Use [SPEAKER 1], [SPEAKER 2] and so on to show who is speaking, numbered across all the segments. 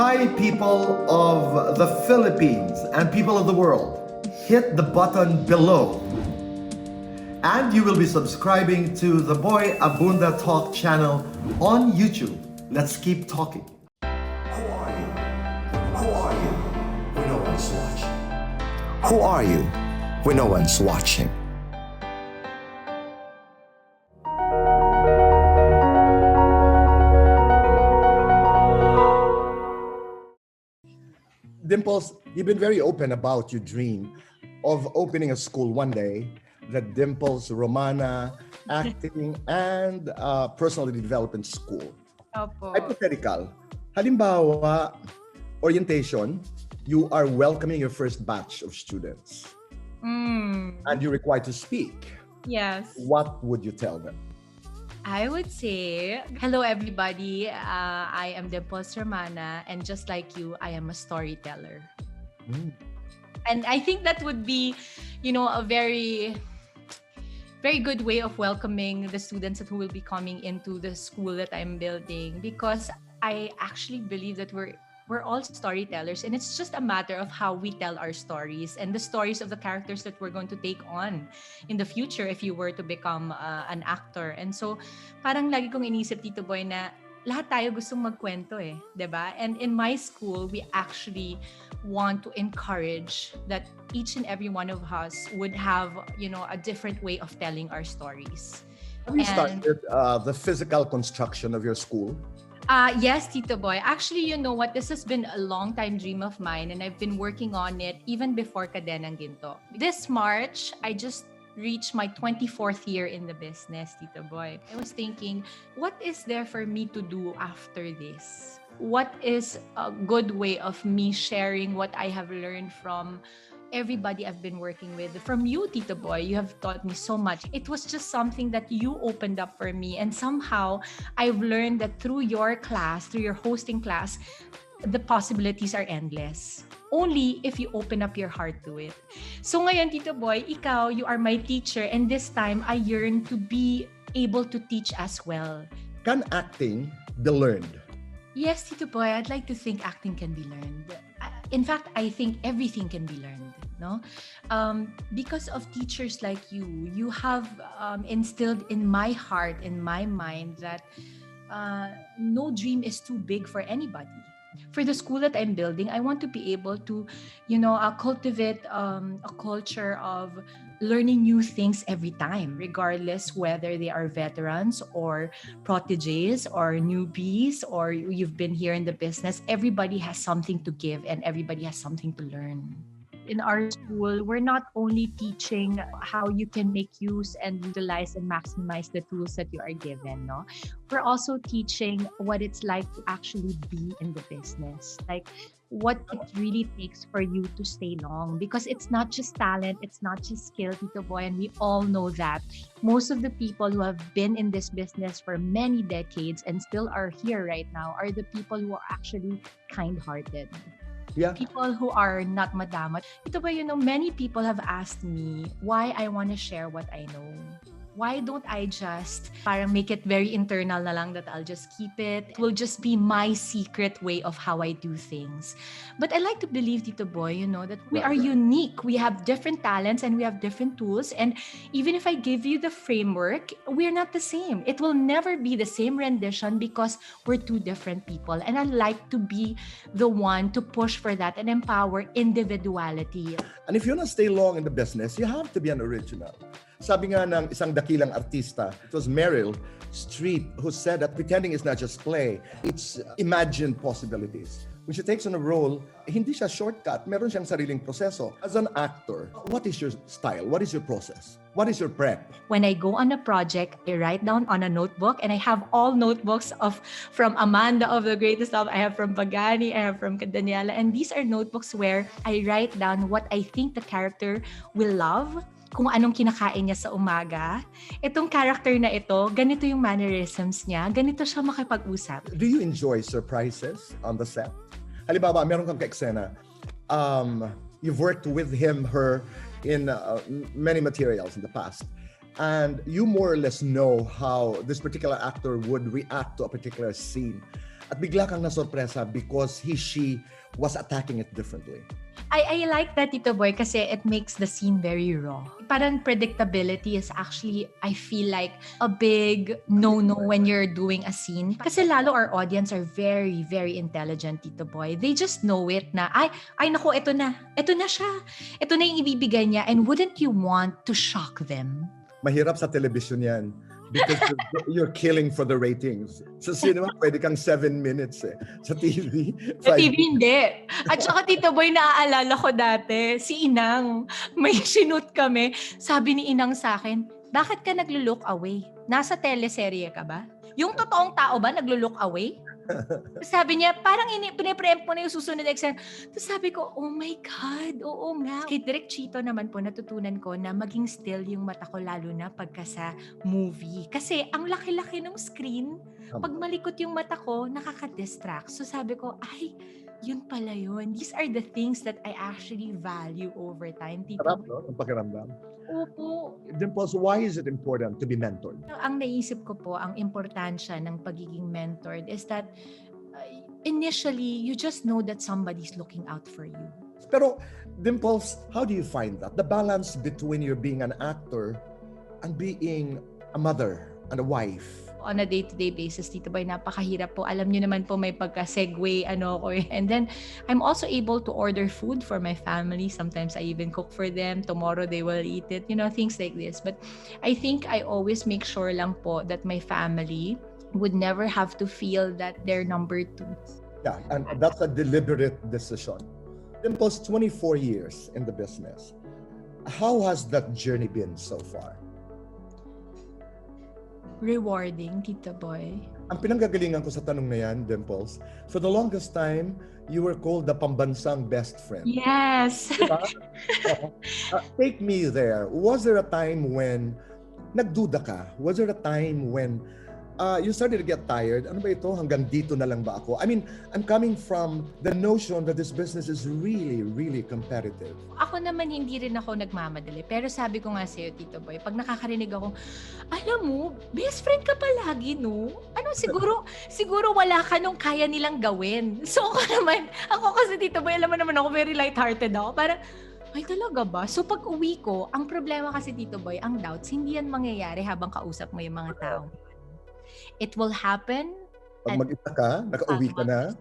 [SPEAKER 1] Hi, people of the Philippines and people of the world. Hit the button below. And you will be subscribing to the Boy Abunda Talk channel on YouTube. Let's keep talking.
[SPEAKER 2] Who are you? Who are you when no one's watching? Who are you when no one's watching?
[SPEAKER 1] Dimples, you've been very open about your dream of opening a school one day, the Dimples Romana Acting and Personality Development School.
[SPEAKER 3] Opo.
[SPEAKER 1] Hypothetical. Halimbawa, orientation, you are welcoming your first batch of students and you're required to speak.
[SPEAKER 3] Yes.
[SPEAKER 1] What would you tell them?
[SPEAKER 3] I would say, hello everybody. I am Dimples Romana, and just like you, I am a storyteller. And I think that would be, a very, very good way of welcoming the students who will be coming into the school that I'm building, because I actually believe that we're all storytellers, and it's just a matter of how we tell our stories and the stories of the characters that we're going to take on in the future if you were to become an actor. And so parang lagi kong inisip, Tito Boy, na lahat tayo gustong magkwento eh, 'di ba? And in my school, we actually want to encourage that each and every one of us would have, a different way of telling our stories.
[SPEAKER 1] Have you started the physical construction of your school?
[SPEAKER 3] Yes, Tito Boy. Actually, you know what? This has been a long time dream of mine, and I've been working on it even before Kadenang Ginto. This March, I just reached my 24th year in the business, Tito Boy. I was thinking, what is there for me to do after this? What is a good way of me sharing what I have learned from everybody I've been working with? From you, Tito Boy, you have taught me so much. It was just something that you opened up for me, and somehow I've learned that through your class, through your hosting class, the possibilities are endless. Only if you open up your heart to it. So ngayon, Tito Boy, ikaw, you are my teacher, and this time I yearn to be able to teach as well.
[SPEAKER 1] Can acting be learned?
[SPEAKER 3] Yes, Tito Boy, I'd like to think acting can be learned. In fact, I think everything can be learned, no? Because of teachers like you have instilled in my heart, in my mind, that no dream is too big for anybody. For the school that I'm building, I want to be able to, cultivate a culture of learning new things every time, regardless whether they are veterans or proteges or newbies or you've been here in the business. Everybody has something to give and everybody has something to learn. In our school, we're not only teaching how you can make use and utilize and maximize the tools that you are given, no? We're also teaching what it's like to actually be in the business, like what it really takes for you to stay long, because it's not just talent, it's not just skill, Tito Boy, and we all know that. Most of the people who have been in this business for many decades and still are here right now are the people who are actually kind-hearted.
[SPEAKER 1] Yeah.
[SPEAKER 3] People who are not madamot. Ito ba, many people have asked me why I want to share what I know. Why don't I just parang make it very internal na lang, that I'll just keep it? It will just be my secret way of how I do things. But I like to believe, Tito Boy, that we are unique. We have different talents and we have different tools. And even if I give you the framework, we're not the same. It will never be the same rendition because we're two different people. And I like to be the one to push for that and empower individuality.
[SPEAKER 1] And if you want to stay long in the business, you have to be an original. Sabi nga ng isang dakilang artista, it was Meryl Streep, who said that pretending is not just play, it's imagined possibilities. When she takes on a role, hindi siya shortcut, meron siyang sariling proseso. As an actor, what is your style? What is your process? What is your prep?
[SPEAKER 3] When I go on a project, I write down on a notebook, and I have all notebooks from Amanda of The Greatest Love, I have from Pagani, I have from Daniela, and these are notebooks where I write down what I think the character will love, kung anong kinakain niya sa umaga. Itong character na ito, ganito yung mannerisms niya, ganito siya makipag-usap.
[SPEAKER 1] Do you enjoy surprises on the set? Halimbawa, meron kang ka-eksena, you've worked with him, her, in many materials in the past. And you more or less know how this particular actor would react to a particular scene. at bigla kang nasorpresa because she was attacking it differently.
[SPEAKER 3] I like that, Tito Boy, kasi it makes the scene very raw. Parang predictability is actually, I feel like, a big no-no when you're doing a scene. Kasi lalo our audience are very, very intelligent, Tito Boy. They just know it na, ay naku, ito na siya. Ito na yung ibibigay niya. And wouldn't you want to shock them?
[SPEAKER 1] Mahirap sa television yan because you're killing for the ratings. Sa cinema, pwede kang 7 minutes eh. Sa TV,
[SPEAKER 3] Sa
[SPEAKER 1] 5
[SPEAKER 3] TV, hindi. At saka, Tito Boy, naaalala ko dati, si Inang, may sinut kami. Sabi ni Inang sa akin, bakit ka naglo-look away? Nasa teleserye ka ba? Yung totoong tao ba naglo-look away? Sabi niya, parang pinipreempt mo na yung susunod na exam. Tapos sabi ko, oh my God, oo nga. Kay Direk Chito naman po, natutunan ko na maging still yung mata ko lalo na pagka sa movie. Kasi ang laki-laki ng screen, pag malikot yung mata ko, nakaka-distract. So sabi ko, ay, yun pala yun. These are the things that I actually value over time. Tito.
[SPEAKER 1] Sarap, no? Ang pakiramdam.
[SPEAKER 3] Opo.
[SPEAKER 1] Dimples, why is it important to be mentored?
[SPEAKER 3] Ang naisip ko po, ang importansya ng pagiging mentored is that initially, you just know that somebody's looking out for you.
[SPEAKER 1] Pero, Dimples, how do you find that? The balance between you being an actor and being a mother and a wife.
[SPEAKER 3] On a day-to-day basis, Tito Boy, napakahirap po. Alam niyo naman po, may pagka-segue, ko eh. And then, I'm also able to order food for my family. Sometimes I even cook for them. Tomorrow, they will eat it. Things like this. But I think I always make sure lang po that my family would never have to feel that they're number 2.
[SPEAKER 1] Yeah, and that's a deliberate decision. Dimples, 24 years in the business. How has that journey been so far?
[SPEAKER 3] Rewarding, Tito Boy.
[SPEAKER 1] Ang pinanggagalingan ko sa tanong na yan, Dimples, for the longest time, you were called the pambansang best friend.
[SPEAKER 3] Yes.
[SPEAKER 1] Diba? Take me there. Was there a time when nagduda ka? Was there a time when you started to get tired? Ano ba ito? Hanggang dito na lang ba ako? I mean, I'm coming from the notion that this business is really, really competitive.
[SPEAKER 3] Ako naman, hindi rin ako nagmamadali. Pero sabi ko nga sa'yo, Tito Boy, pag nakakarinig ako, alam mo, best friend ka palagi, no? Siguro wala ka nung kaya nilang gawin. So ako kasi, Tito Boy, alam mo naman ako, very lighthearted ako. Parang, ay talaga ba? So pag uwi ko, ang problema kasi, Tito Boy, ang doubts, hindi yan mangyayari habang kausap mo yung mga tao. It will happen.
[SPEAKER 1] Pag mag-isa ka, nakauwi ka na.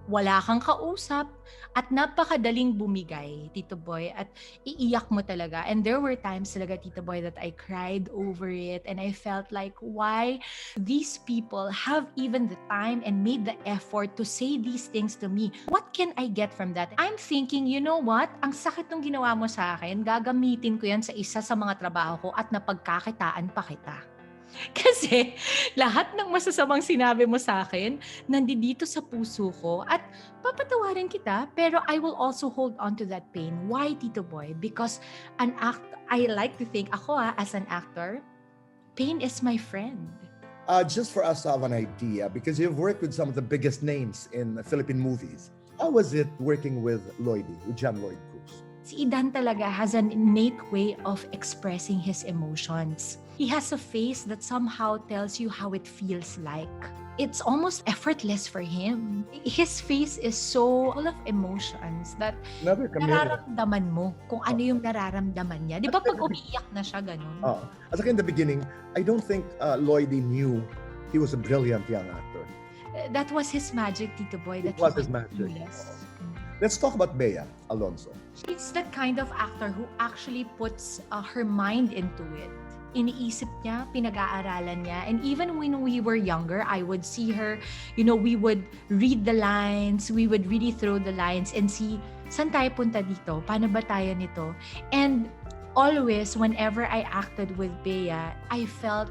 [SPEAKER 1] Wala kang kausap,
[SPEAKER 3] at napakadaling bumigay, Tito Boy, at iiyak mo talaga. And there were times talaga, Tito Boy, that I cried over it and I felt like, why these people have even the time and made the effort to say these things to me? What can I get from that? I'm thinking, you know what? Ang sakit ng ginawa mo sa akin, gagamitin ko yan sa isa sa mga trabaho ko at napagkakitaan pa kita. Kasi lahat ng masasamang sinabi mo sa akin, nandito sa puso ko at papatawarin kita, pero I will also hold on to that pain. Why, Tito Boy? Because I like to think, ako as an actor, pain is my friend.
[SPEAKER 1] Just for us to have an idea, because you've worked with some of the biggest names in Philippine movies, how was it working with John Lloyd Cruz?
[SPEAKER 3] Si Idan talaga has an innate way of expressing his emotions. He has a face that somehow tells you how it feels like. It's almost effortless for him. His face is so full of emotions that nararamdaman mo kung ano yung nararamdaman niya. Di ba pag umiiyak na siya, ganun?
[SPEAKER 1] As like in the beginning, I don't think Lloydie knew he was a brilliant young actor.
[SPEAKER 3] That was his magic, Tito Boy.
[SPEAKER 1] It was his magic.
[SPEAKER 3] Yes.
[SPEAKER 1] Let's talk about Bea Alonzo.
[SPEAKER 3] She's that kind of actor who actually puts her mind into it. Iniisip niya, pinag-aaralan niya. And even when we were younger, I would see her, we would read the lines, we would really throw the lines and see, saan tayo punta dito? Paano ba tayo nito? And always, whenever I acted with Bea, I felt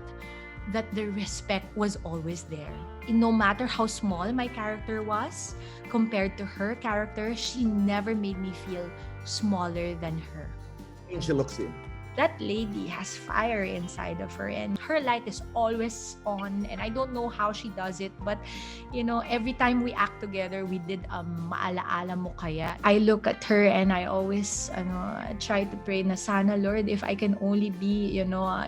[SPEAKER 3] that the respect was always there. No matter how small my character was, compared to her character, she never made me feel smaller than her.
[SPEAKER 1] And she looks in.
[SPEAKER 3] That lady has fire inside of her and her light is always on, and I don't know how she does it, but every time we act together, we did Maalaala Mo Kaya. I look at her and I always try to pray na sana, Lord, if I can only be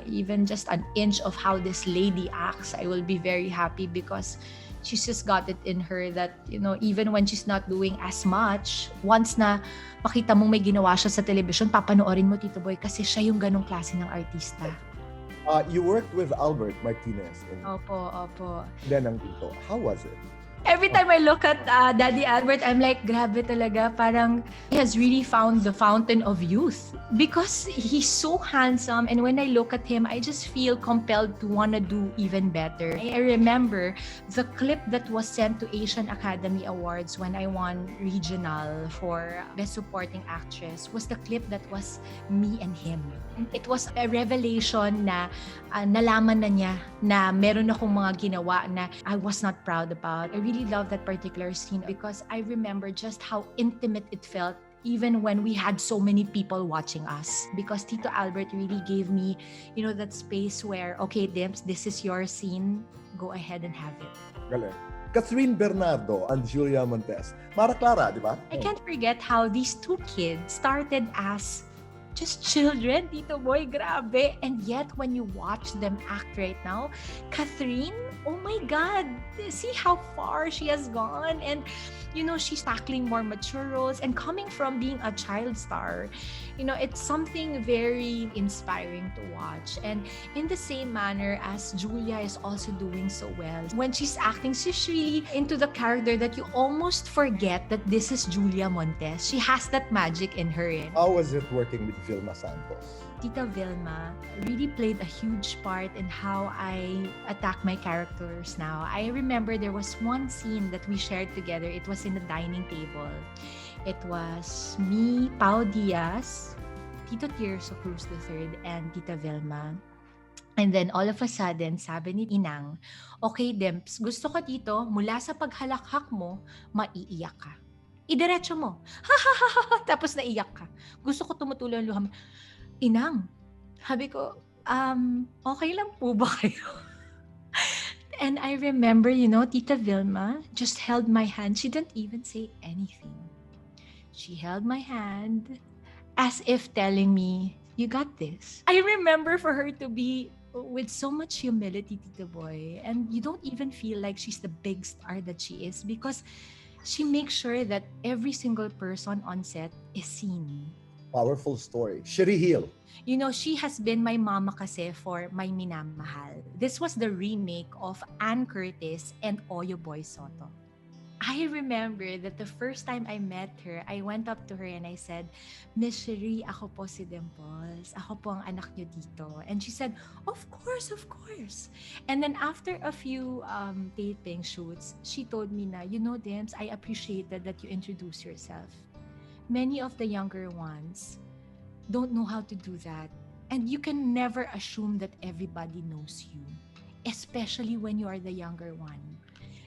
[SPEAKER 3] even just an inch of how this lady acts, I will be very happy, because She's just got it in her that, even when she's not doing as much, once na makita mong may ginawa siya sa television, papanoorin mo, Tito Boy, kasi siya yung ganong klase ng artista.
[SPEAKER 1] You worked with Albert Martinez in
[SPEAKER 3] Opo.
[SPEAKER 1] Lenang Dito. How was it?
[SPEAKER 3] Every time I look at Daddy Albert, I'm like, grabe talaga. Parang he has really found the fountain of youth because he's so handsome. And when I look at him, I just feel compelled to want to do even better. I remember the clip that was sent to Asian Academy Awards when I won regional for Best Supporting Actress was the clip that was me and him. It was a revelation na nalaman na niya na meron akong mga ginawa na I was not proud about. I really love that particular scene because I remember just how intimate it felt even when we had so many people watching us. Because Tito Albert really gave me, that space where, okay, Dimps, this is your scene. Go ahead and have it.
[SPEAKER 1] Galing. Catherine Bernardo and Julia Montes. Mara Clara, di ba?
[SPEAKER 3] I can't forget how these two kids started as just children, Tito Boy, grabe. And yet, when you watch them act right now, Catherine, oh my God, see how far she has gone. And, she's tackling more mature roles and coming from being a child star. It's something very inspiring to watch. And in the same manner as Julia is also doing so well. When she's acting, she's really into the character that you almost forget that this is Julia Montes. She has that magic in her.
[SPEAKER 1] How was it working with Vilma Santos?
[SPEAKER 3] Tita Vilma really played a huge part in how I attack my characters now. I remember there was one scene that we shared together. It was in the dining table. It was me, Pao Diaz, Tito Tirso Cruz III, and Tita Vilma. And then all of a sudden, sabi ni Inang, okay, Dimps, gusto ko dito, mula sa paghalakhak mo, maiiyak ka. Idiretso mo. Ha ha ha ha. Tapos naiyak ka. Gusto ko tumutuloy ang luha mo. Inang, sabi ko, okay lang po ba kayo? And I remember, Tita Vilma just held my hand. She didn't even say anything. She held my hand as if telling me, you got this. I remember for her to be with so much humility, Tito Boy. And you don't even feel like she's the big star that she is because she makes sure that every single person on set is seen.
[SPEAKER 1] Powerful story. Sherry Hill.
[SPEAKER 3] She has been my mama kasi for My Minamahal. This was the remake of Ann Curtis and Oyo Boy Soto. I remember that the first time I met her, I went up to her and I said, Miss Sherry, ako po si Dimples. Ako po ang anak niyo dito. And she said, of course, of course. And then after a few taping shoots, she told me na, Dimps, I appreciated that you introduced yourself. Many of the younger ones don't know how to do that. And you can never assume that everybody knows you, especially when you are the younger one.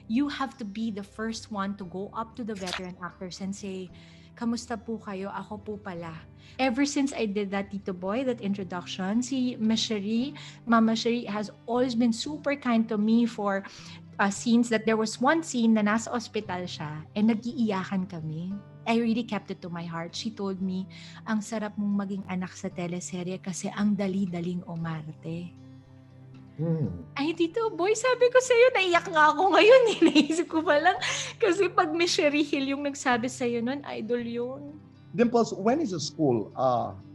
[SPEAKER 3] You have to be the first one to go up to the veteran actors and say, kamusta po kayo? Ako po pala. Ever since I did that, Tito Boy, that introduction, si Mama Sherry has always been super kind to me for scenes that there was one scene na nasa ospital siya and nag-iiyakan kami. I really kept it to my heart. She told me, ang sarap mong maging anak sa teleserye kasi ang dali-daling umarte. Ay, Tito Boy, sabi ko sa'yo, naiyak nga ako ngayon. Naisip ko pa lang. Kasi pag Miss Sherry Hill yung nagsabi sa'yo nun, idol yun.
[SPEAKER 1] Dimples, when is the school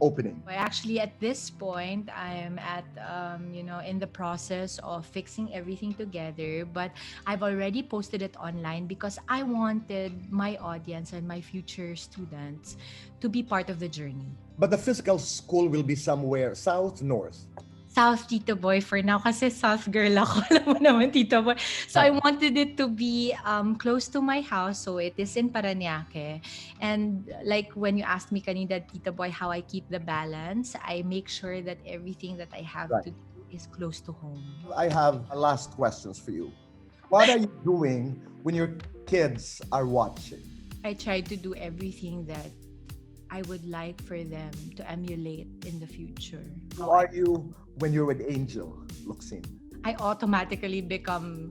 [SPEAKER 1] opening?
[SPEAKER 3] Well, actually, at this point, I'm at, in the process of fixing everything together. But I've already posted it online because I wanted my audience and my future students to be part of the journey.
[SPEAKER 1] But the physical school will be somewhere south, north?
[SPEAKER 3] South, Tito Boy, for now. Kasi South girl ako. Alam mo naman, Tito Boy. So I wanted it to be close to my house. So it is in Parañaque. And like when you asked me kanina, Tito Boy, how I keep the balance, I make sure that everything that I have to do is close to home.
[SPEAKER 1] I have last questions for you. What are you doing when your kids are watching?
[SPEAKER 3] I try to do everything that I would like for them to emulate in the future.
[SPEAKER 1] Who are you when you're with Angel Luxin?
[SPEAKER 3] I automatically become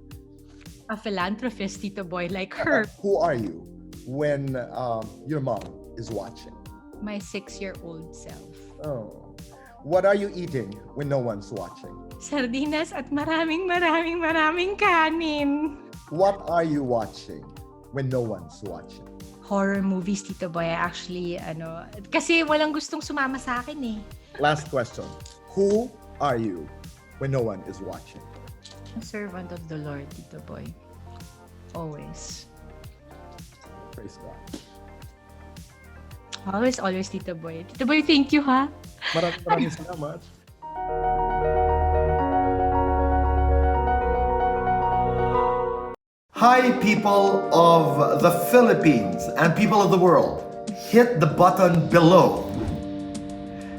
[SPEAKER 3] a philanthropist, Tito Boy, like her.
[SPEAKER 1] Who are you when your mom is watching?
[SPEAKER 3] My 6-year-old self.
[SPEAKER 1] Oh. What are you eating when no one's watching?
[SPEAKER 3] Sardinas at maraming kanin.
[SPEAKER 1] What are you watching when no one's watching?
[SPEAKER 3] Horror movies, Tito Boy. Actually, kasi walang gustong sumama sa akin eh.
[SPEAKER 1] Last question. Who are you when no one is watching?
[SPEAKER 3] A servant of the Lord, Tito Boy. Always.
[SPEAKER 1] Praise God.
[SPEAKER 3] Always, always, Tito Boy. Tito Boy, thank you, ha?
[SPEAKER 1] Maraming salamat.
[SPEAKER 2] Hi, people of the Philippines and people of the world. Hit the button below.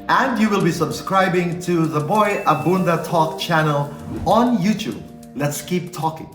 [SPEAKER 2] And you will be subscribing to the Boy Abunda Talk channel on YouTube. Let's keep talking.